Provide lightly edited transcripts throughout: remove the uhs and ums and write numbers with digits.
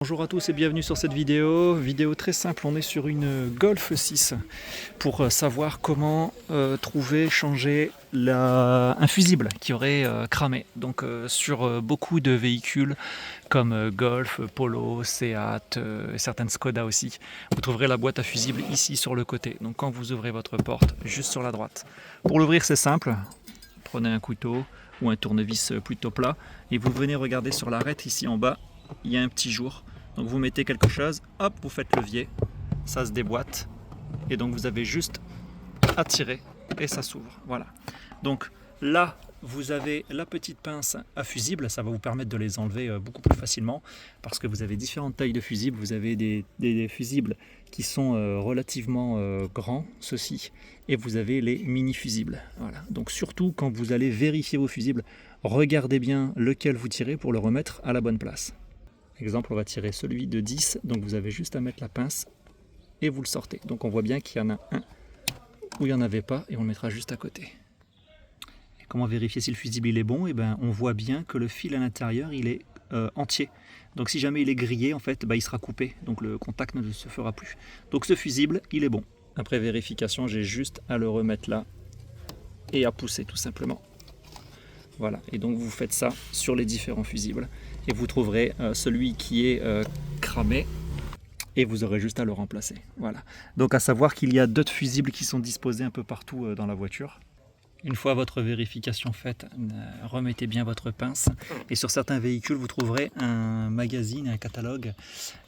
Bonjour à tous et bienvenue sur cette vidéo très simple. On est sur une Golf 6 pour savoir comment changer un fusible qui aurait cramé. Donc sur beaucoup de véhicules comme Golf, Polo, Seat, certaines Skoda aussi, vous trouverez la boîte à fusible ici sur le côté. Donc quand vous ouvrez votre porte, juste sur la droite. Pour l'ouvrir c'est simple, prenez un couteau ou un tournevis plutôt plat et vous venez regarder sur l'arête ici en bas. Il y a un petit jour, donc vous mettez quelque chose, hop, vous faites levier, ça se déboîte et donc vous avez juste à tirer et ça s'ouvre. Voilà. Donc là, vous avez la petite pince à fusible, ça va vous permettre de les enlever beaucoup plus facilement parce que vous avez différentes tailles de fusibles. Vous avez des fusibles qui sont relativement grands, ceux-ci, et vous avez les mini fusibles. Voilà. Donc surtout quand vous allez vérifier vos fusibles, regardez bien lequel vous tirez pour le remettre à la bonne place. Exemple, on va tirer celui de 10, donc vous avez juste à mettre la pince et vous le sortez. Donc on voit bien qu'il y en a un où il n'y en avait pas et on le mettra juste à côté. Et comment vérifier si le fusible il est bon? On voit bien que le fil à l'intérieur il est entier. Donc si jamais il est grillé, en fait, il sera coupé, donc le contact ne se fera plus. Donc ce fusible il est bon. Après vérification, j'ai juste à le remettre là et à pousser tout simplement. Voilà, et donc vous faites ça sur les différents fusibles et vous trouverez celui qui est cramé et vous aurez juste à le remplacer. Voilà. Donc à savoir qu'il y a d'autres fusibles qui sont disposés un peu partout dans la voiture. Une fois votre vérification faite, remettez bien votre pince et sur certains véhicules vous trouverez un magazine, un catalogue,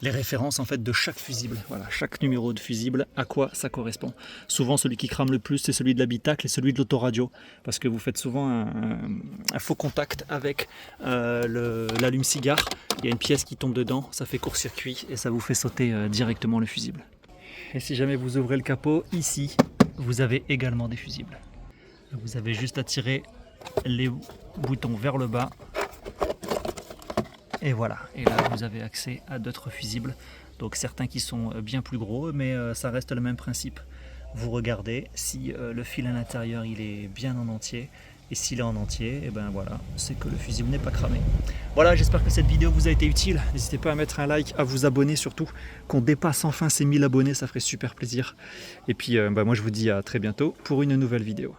les références en fait de chaque fusible. Voilà, chaque numéro de fusible, à quoi ça correspond. Souvent celui qui crame le plus c'est celui de l'habitacle et celui de l'autoradio parce que vous faites souvent un faux contact avec l'allume-cigare. Il y a une pièce qui tombe dedans, ça fait court-circuit et ça vous fait sauter directement le fusible. Et si jamais vous ouvrez le capot, ici vous avez également des fusibles. Vous avez juste à tirer les boutons vers le bas et voilà, et là vous avez accès à d'autres fusibles, donc certains qui sont bien plus gros, mais ça reste le même principe. Vous regardez si le fil à l'intérieur il est bien en entier, et s'il est en entier, et voilà, c'est que le fusible n'est pas cramé. Voilà, j'espère que cette vidéo vous a été utile. N'hésitez pas à mettre un like, à vous abonner surtout, qu'on dépasse enfin ces 1000 abonnés, ça ferait super plaisir. Et puis moi je vous dis à très bientôt pour une nouvelle vidéo.